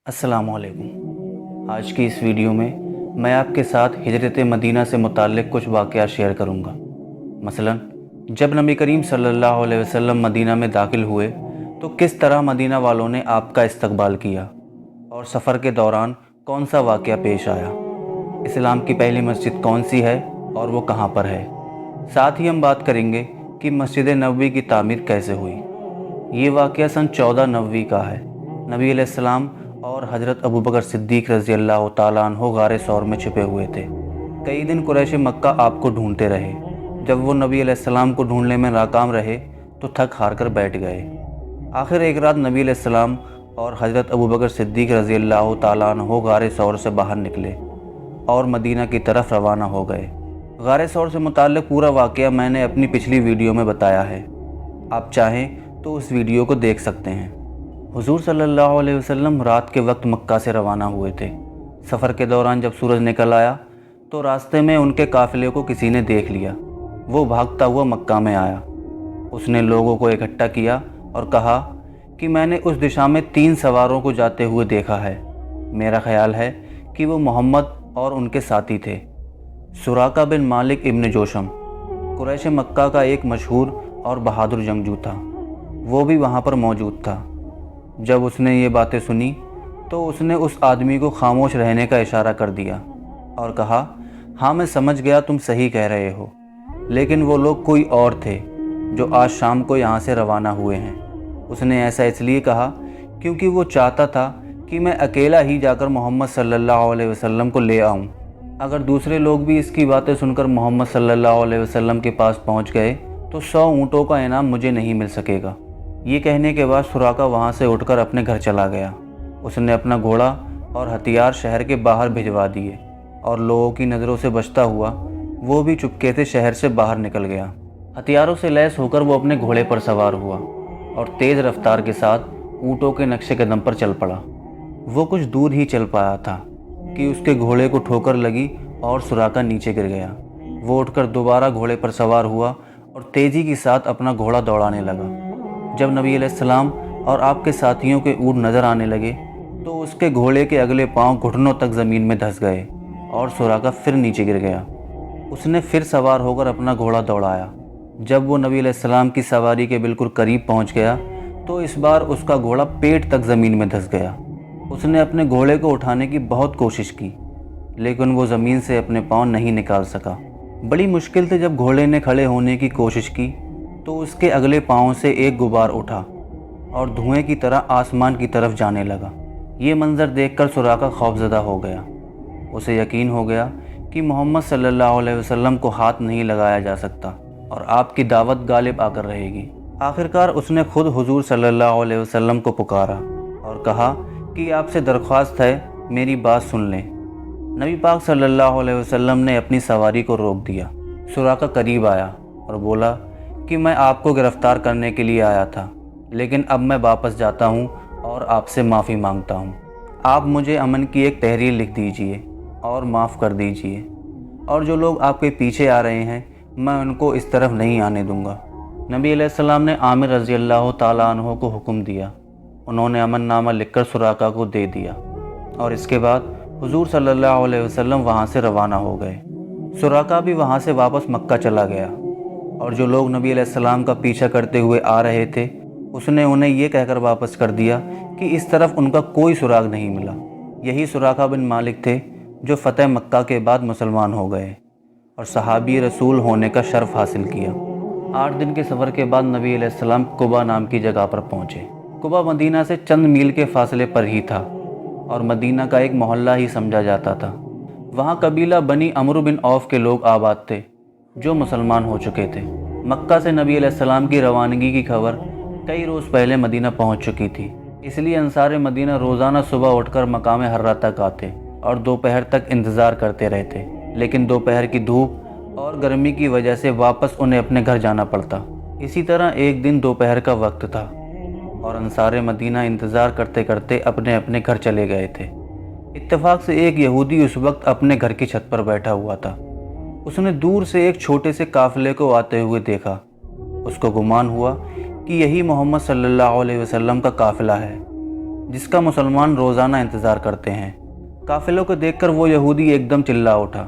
السلام علیکم۔ آج کی اس ویڈیو میں میں آپ کے ساتھ ہجرت مدینہ سے متعلق کچھ واقعات شیئر کروں گا۔ مثلا جب نبی کریم صلی اللہ علیہ وسلم مدینہ میں داخل ہوئے تو کس طرح مدینہ والوں نے آپ کا استقبال کیا اور سفر کے دوران کون سا واقعہ پیش آیا، اسلام کی پہلی مسجد کون سی ہے اور وہ کہاں پر ہے۔ ساتھ ہی ہم بات کریں گے کہ مسجد نبوی کی تعمیر کیسے ہوئی۔ یہ واقعہ سن 1490 کا ہے۔ نبی علیہ السلام اور حضرت ابوبکر صدیق رضی اللہ تعالیٰ عنہ غار ثور میں چھپے ہوئے تھے۔ کئی دن قریش مکہ آپ کو ڈھونڈتے رہے۔ جب وہ نبی علیہ السلام کو ڈھونڈنے میں ناکام رہے تو تھک ہار کر بیٹھ گئے۔ آخر ایک رات نبی علیہ السلام اور حضرت ابوبکر صدیق رضی اللہ تعالیٰ عنہ غار ثور سے باہر نکلے اور مدینہ کی طرف روانہ ہو گئے۔ غار ثور سے متعلق پورا واقعہ میں نے اپنی پچھلی ویڈیو میں بتایا ہے، آپ چاہیں تو اس ویڈیو کو دیکھ سکتے ہیں۔ حضور صلی اللہ علیہ وسلم رات کے وقت مکہ سے روانہ ہوئے تھے۔ سفر کے دوران جب سورج نکل آیا تو راستے میں ان کے قافلے کو کسی نے دیکھ لیا۔ وہ بھاگتا ہوا مکہ میں آیا۔ اس نے لوگوں کو اکٹھا کیا اور کہا کہ میں نے اس دشا میں 3 سواروں کو جاتے ہوئے دیکھا ہے۔ میرا خیال ہے کہ وہ محمد اور ان کے ساتھی تھے۔ سراقہ بن مالک ابن جوشم قریش مکہ کا ایک مشہور اور بہادر جنگجو تھا، وہ بھی وہاں پر موجود تھا۔ جب اس نے یہ باتیں سنی تو اس نے اس آدمی کو خاموش رہنے کا اشارہ کر دیا اور کہا، ہاں میں سمجھ گیا تم صحیح کہہ رہے ہو، لیکن وہ لوگ کوئی اور تھے جو آج شام کو یہاں سے روانہ ہوئے ہیں۔ اس نے ایسا اس لیے کہا کیونکہ وہ چاہتا تھا کہ میں اکیلا ہی جا کر محمد صلی اللہ علیہ وسلم کو لے آؤں۔ اگر دوسرے لوگ بھی اس کی باتیں سن کر محمد صلی اللہ علیہ وسلم کے پاس پہنچ گئے تو 100 اونٹوں کا انعام مجھے نہیں مل سکے گا۔ یہ کہنے کے بعد سراقہ وہاں سے اٹھ کر اپنے گھر چلا گیا۔ اس نے اپنا گھوڑا اور ہتھیار شہر کے باہر بھجوا دیے اور لوگوں کی نظروں سے بچتا ہوا وہ بھی چپکے سے شہر سے باہر نکل گیا۔ ہتھیاروں سے لیس ہو کر وہ اپنے گھوڑے پر سوار ہوا اور تیز رفتار کے ساتھ اونٹوں کے نقش قدم پر چل پڑا۔ وہ کچھ دور ہی چل پایا تھا کہ اس کے گھوڑے کو ٹھوکر لگی اور سراقہ نیچے گر گیا۔ وہ اٹھ کر دوبارہ گھوڑے پر سوار ہوا اور تیزی کے ساتھ اپنا گھوڑا دوڑانے لگا۔ جب نبی علیہ السلام اور آپ کے ساتھیوں کے اونٹ نظر آنے لگے تو اس کے گھوڑے کے اگلے پاؤں گھٹنوں تک زمین میں دھس گئے اور سراقہ پھر نیچے گر گیا۔ اس نے پھر سوار ہو کر اپنا گھوڑا دوڑایا۔ جب وہ نبی علیہ السلام کی سواری کے بالکل قریب پہنچ گیا تو اس بار اس کا گھوڑا پیٹ تک زمین میں دھس گیا۔ اس نے اپنے گھوڑے کو اٹھانے کی بہت کوشش کی لیکن وہ زمین سے اپنے پاؤں نہیں نکال سکا۔ بڑی مشکل سے جب گھوڑے نے کھڑے ہونے کی کوشش کی تو اس کے اگلے پاؤں سے ایک غبار اٹھا اور دھوئیں کی طرح آسمان کی طرف جانے لگا۔ یہ منظر دیکھ کر سراقہ خوفزدہ ہو گیا۔ اسے یقین ہو گیا کہ محمد صلی اللہ علیہ وسلم کو ہاتھ نہیں لگایا جا سکتا اور آپ کی دعوت غالب آ کر رہے گی۔ آخرکار اس نے خود حضور صلی اللہ علیہ وسلم کو پکارا اور کہا کہ آپ سے درخواست ہے، میری بات سن لیں۔ نبی پاک صلی اللہ علیہ وسلم نے اپنی سواری کو روک دیا۔ سراقہ قریب آیا اور بولا کہ میں آپ کو گرفتار کرنے کے لیے آیا تھا، لیکن اب میں واپس جاتا ہوں اور آپ سے معافی مانگتا ہوں۔ آپ مجھے امن کی ایک تحریر لکھ دیجئے اور معاف کر دیجئے، اور جو لوگ آپ کے پیچھے آ رہے ہیں میں ان کو اس طرف نہیں آنے دوں گا۔ نبی علیہ السلام نے عامر رضی اللہ تعالیٰ عنہ کو حکم دیا۔ انہوں نے امن نامہ لکھ کر سراقہ کو دے دیا اور اس کے بعد حضور صلی اللہ علیہ وسلم وہاں سے روانہ ہو گئے۔ سراقہ بھی وہاں سے واپس مکہ چلا گیا اور جو لوگ نبی علیہ السلام کا پیچھا کرتے ہوئے آ رہے تھے اس نے انہیں یہ کہہ کر واپس کر دیا کہ اس طرف ان کا کوئی سراغ نہیں ملا۔ یہی سراقہ بن مالک تھے جو فتح مکہ کے بعد مسلمان ہو گئے اور صحابی رسول ہونے کا شرف حاصل کیا۔ 8 دن کے سفر کے بعد نبی علیہ السلام قبا نام کی جگہ پر پہنچے۔ قبا مدینہ سے چند میل کے فاصلے پر ہی تھا اور مدینہ کا ایک محلہ ہی سمجھا جاتا تھا۔ وہاں قبیلہ بنی عمرو بن عوف کے لوگ آباد تھے جو مسلمان ہو چکے تھے۔ مکہ سے نبی علیہ السلام کی روانگی کی خبر کئی روز پہلے مدینہ پہنچ چکی تھی، اس لیے انصار مدینہ روزانہ صبح اٹھ کر مقام حرہ تک آتے اور دوپہر تک انتظار کرتے رہتے، لیکن دوپہر کی دھوپ اور گرمی کی وجہ سے واپس انہیں اپنے گھر جانا پڑتا۔ اسی طرح ایک دن دوپہر کا وقت تھا اور انصار مدینہ انتظار کرتے کرتے اپنے اپنے گھر چلے گئے تھے۔ اتفاق سے ایک یہودی اس وقت اپنے گھر کی چھت پر بیٹھا ہوا تھا۔ اس نے دور سے ایک چھوٹے سے قافلے کو آتے ہوئے دیکھا۔ اس کو گمان ہوا کہ یہی محمد صلی اللہ علیہ وسلم کا قافلہ ہے۔ جس کا مسلمان روزانہ انتظار کرتے ہیں۔ قافلوں کو دیکھ کر وہ یہودی ایک دم چلا اٹھا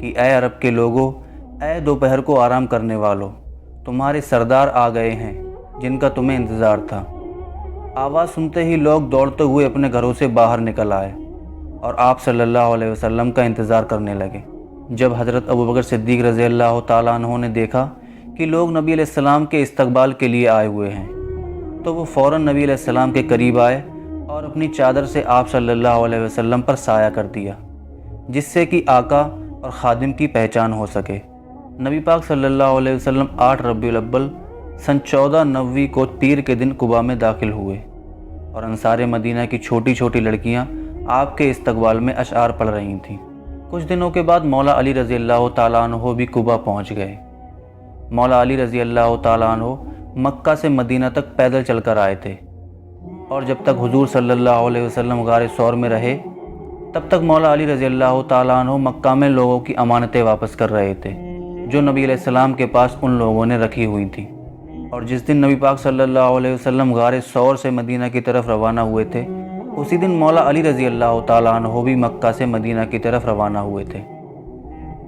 کہ اے عرب کے لوگوں، اے دوپہر کو آرام کرنے والوں، تمہارے سردار آ گئے ہیں جن کا تمہیں انتظار تھا۔ آواز سنتے ہی لوگ دوڑتے ہوئے اپنے گھروں سے باہر نکل آئے اور آپ صلی اللہ علیہ وسلم کا انتظار کرنے لگے۔ جب حضرت ابوبکر صدیق رضی اللہ تعالیٰ عنہ نے دیکھا کہ لوگ نبی علیہ السلام کے استقبال کے لیے آئے ہوئے ہیں تو وہ فوراً نبی علیہ السلام کے قریب آئے اور اپنی چادر سے آپ صلی اللہ علیہ وسلم پر سایہ کر دیا، جس سے کہ آقا اور خادم کی پہچان ہو سکے۔ نبی پاک صلی اللہ علیہ وسلم 8 ربیع الاول سن 1490 کو پیر کے دن قباء میں داخل ہوئے اور انصار مدینہ کی چھوٹی چھوٹی لڑکیاں آپ کے استقبال میں اشعار پڑھ رہی تھیں۔ کچھ دنوں کے بعد مولا علی رضی اللہ تعالیٰ عنہ بھی قباء پہنچ گئے۔ مولا علی رضی اللہ تعالیٰ عنہ مکہ سے مدینہ تک پیدل چل کر آئے تھے، اور جب تک حضور صلی اللہ علیہ وسلم غار ثور میں رہے تب تک مولا علی رضی اللہ تعالیٰ عنہ مکہ میں لوگوں کی امانتیں واپس کر رہے تھے جو نبی علیہ السلام کے پاس ان لوگوں نے رکھی ہوئی تھیں۔ اور جس دن نبی پاک صلی اللہ علیہ وسلم غار ثور سے مدینہ کی طرف روانہ ہوئے تھے، اسی دن مولا علی رضی اللہ تعالیٰ عنہ بھی مکہ سے مدینہ کی طرف روانہ ہوئے تھے۔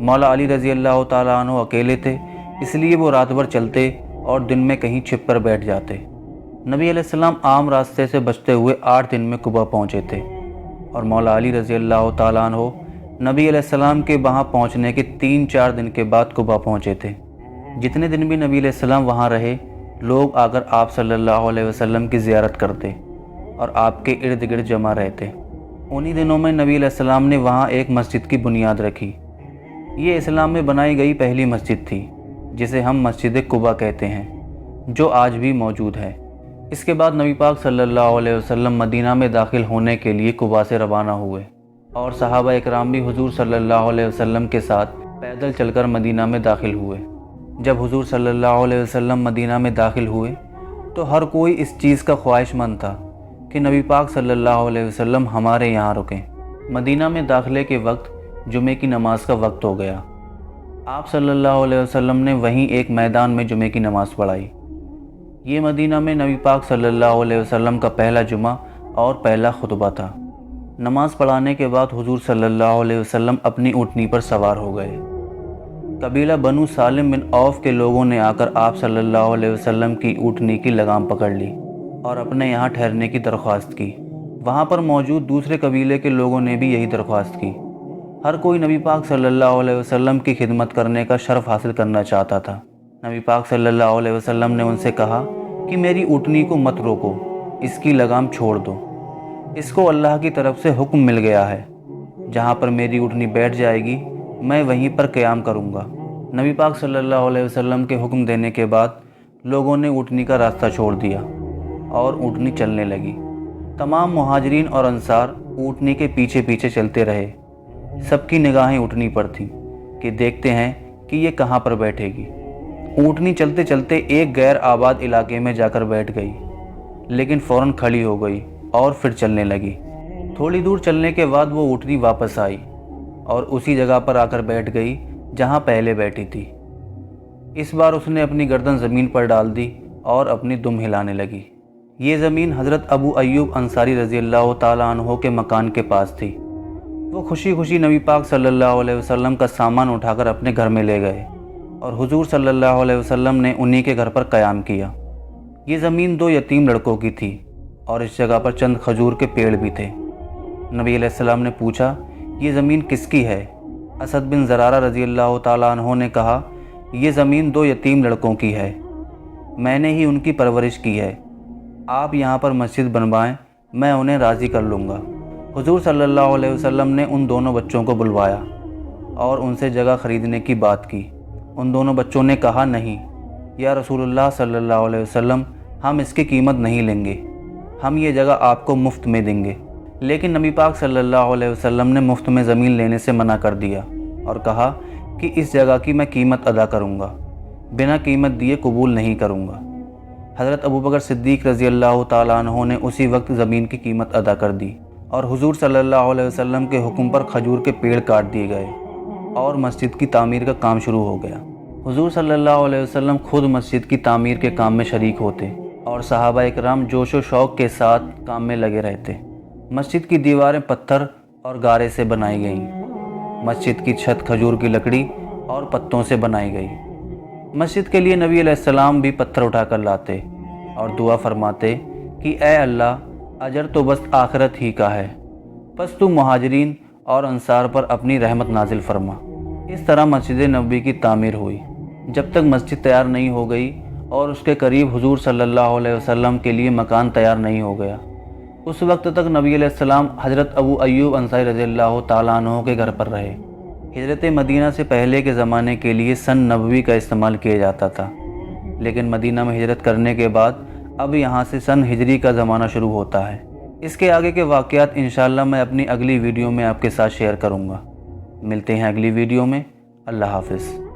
مولا علی رضی اللہ تعالیٰ عنہ اکیلے تھے، اس لیے وہ رات بھر چلتے اور دن میں کہیں چھپ کر بیٹھ جاتے۔ نبی علیہ السلام عام راستے سے بچتے ہوئے 8 دن میں قباء پہنچے تھے، اور مولا علی رضی اللہ تعالیٰ عنہ نبی علیہ السلام کے وہاں پہنچنے کے 3-4 دن کے بعد قباء پہنچے تھے۔ جتنے دن بھی نبی علیہ السلام وہاں رہے، لوگ آ کر آپ صلی اللہ علیہ وسلم کی زیارت کرتے اور آپ کے ارد گرد جمع رہتے۔ انہی دنوں میں نبی علیہ السلام نے وہاں ایک مسجد کی بنیاد رکھی۔ یہ اسلام میں بنائی گئی پہلی مسجد تھی، جسے ہم مسجد قباء کہتے ہیں، جو آج بھی موجود ہے۔ اس کے بعد نبی پاک صلی اللہ علیہ وسلم مدینہ میں داخل ہونے کے لیے قباء سے روانہ ہوئے، اور صحابہ اکرام بھی حضور صلی اللہ علیہ وسلم کے ساتھ پیدل چل کر مدینہ میں داخل ہوئے۔ جب حضور صلی اللہ علیہ وسلم مدینہ میں داخل ہوئے تو ہر کوئی اس چیز کا خواہش مند تھا کہ نبی پاک صلی اللہ علیہ وسلم ہمارے یہاں رکیں۔ مدینہ میں داخلے کے وقت جمعے کی نماز کا وقت ہو گیا۔ آپ صلی اللہ علیہ وسلم نے وہیں ایک میدان میں جمعے کی نماز پڑھائی۔ یہ مدینہ میں نبی پاک صلی اللہ علیہ وسلم کا پہلا جمعہ اور پہلا خطبہ تھا۔ نماز پڑھانے کے بعد حضور صلی اللہ علیہ وسلم اپنی اونٹنی پر سوار ہو گئے۔ قبیلہ بنو سالم بن عوف کے لوگوں نے آ کر آپ صلی اللہ علیہ وسلم کی اونٹنی کی لگام پکڑ لی اور اپنے یہاں ٹھہرنے کی درخواست کی۔ وہاں پر موجود دوسرے قبیلے کے لوگوں نے بھی یہی درخواست کی۔ ہر کوئی نبی پاک صلی اللہ علیہ وسلم کی خدمت کرنے کا شرف حاصل کرنا چاہتا تھا۔ نبی پاک صلی اللہ علیہ وسلم نے ان سے کہا کہ میری اونٹنی کو مت روکو، اس کی لگام چھوڑ دو، اس کو اللہ کی طرف سے حکم مل گیا ہے، جہاں پر میری اونٹنی بیٹھ جائے گی میں وہیں پر قیام کروں گا۔ نبی پاک صلی اللہ علیہ وسلم کے حکم دینے کے بعد لوگوں نے اونٹنی کا راستہ چھوڑ دیا اور اونٹنی چلنے لگی۔ تمام مہاجرین اور انصار اونٹنی کے پیچھے پیچھے چلتے رہے۔ سب کی نگاہیں اونٹنی پر تھیں کہ دیکھتے ہیں کہ یہ کہاں پر بیٹھے گی۔ اونٹنی چلتے چلتے ایک غیر آباد علاقے میں جا کر بیٹھ گئی، لیکن فوراً کھڑی ہو گئی اور پھر چلنے لگی۔ تھوڑی دور چلنے کے بعد وہ اونٹنی واپس آئی اور اسی جگہ پر آ کر بیٹھ گئی جہاں پہلے بیٹھی تھی۔ اس بار اس نے اپنی گردن زمین پر ڈال دی اور اپنی دم ہلانے لگی۔ یہ زمین حضرت ابو ایوب انصاری رضی اللہ تعالیٰ عنہ کے مکان کے پاس تھی۔ وہ خوشی خوشی نبی پاک صلی اللہ علیہ وسلم کا سامان اٹھا کر اپنے گھر میں لے گئے اور حضور صلی اللہ علیہ وسلم نے انہی کے گھر پر قیام کیا۔ یہ زمین 2 یتیم لڑکوں کی تھی اور اس جگہ پر چند کھجور کے پیڑ بھی تھے۔ نبی علیہ السلام نے پوچھا، یہ زمین کس کی ہے؟ اسد بن زرارہ رضی اللہ تعالیٰ عنہ نے کہا، یہ زمین 2 یتیم لڑکوں کی ہے، میں نے ہی ان کی پرورش کی ہے، آپ یہاں پر مسجد بنوائیں، میں انہیں راضی کر لوں گا۔ حضور صلی اللہ علیہ وسلم نے ان دونوں بچوں کو بلوایا اور ان سے جگہ خریدنے کی بات کی۔ ان دونوں بچوں نے کہا، نہیں یا رسول اللہ صلی اللہ علیہ وسلم، ہم اس کی قیمت نہیں لیں گے، ہم یہ جگہ آپ کو مفت میں دیں گے۔ لیکن نبی پاک صلی اللہ علیہ وسلم نے مفت میں زمین لینے سے منع کر دیا اور کہا کہ اس جگہ کی میں قیمت ادا کروں گا، بنا قیمت دیے قبول نہیں کروں گا۔ حضرت ابوبکر صدیق رضی اللہ تعالیٰ عنہ نے اسی وقت زمین کی قیمت ادا کر دی اور حضور صلی اللہ علیہ وسلم کے حکم پر کھجور کے پیڑ کاٹ دیے گئے اور مسجد کی تعمیر کا کام شروع ہو گیا۔ حضور صلی اللہ علیہ وسلم خود مسجد کی تعمیر کے کام میں شریک ہوتے اور اور صحابہ اکرام جوش و شوق کے ساتھ کام میں لگے رہتے۔ مسجد کی دیواریں پتھر اور گارے سے بنائی گئیں۔ مسجد کی چھت کھجور کی لکڑی اور پتوں سے بنائی گئی۔ مسجد کے لیے نبی علیہ السلام بھی پتھر اٹھا کر لاتے اور دعا فرماتے کہ اے اللہ، اجر تو بس آخرت ہی کا ہے، بس تو مہاجرین اور انصار پر اپنی رحمت نازل فرما۔ اس طرح مسجد نبوی کی تعمیر ہوئی، جب تک مسجد تیار نہیں ہو گئی اور اس کے قریب حضور صلی اللہ علیہ وسلم کے لیے مکان تیار نہیں ہو گیا۔ اس وقت تک نبی علیہ السلام حضرت ابو ایوب انصاری رضی اللہ تعالیٰ عنہ کے گھر پر رہے۔ ہجرت مدینہ سے پہلے کے زمانے کے لیے سن نبوی کا استعمال کیا جاتا تھا، لیکن مدینہ میں ہجرت کرنے کے بعد اب یہاں سے سن ہجری کا زمانہ شروع ہوتا ہے۔ اس کے آگے کے واقعات انشاءاللہ میں اپنی اگلی ویڈیو میں آپ کے ساتھ شیئر کروں گا۔ ملتے ہیں اگلی ویڈیو میں۔ اللہ حافظ۔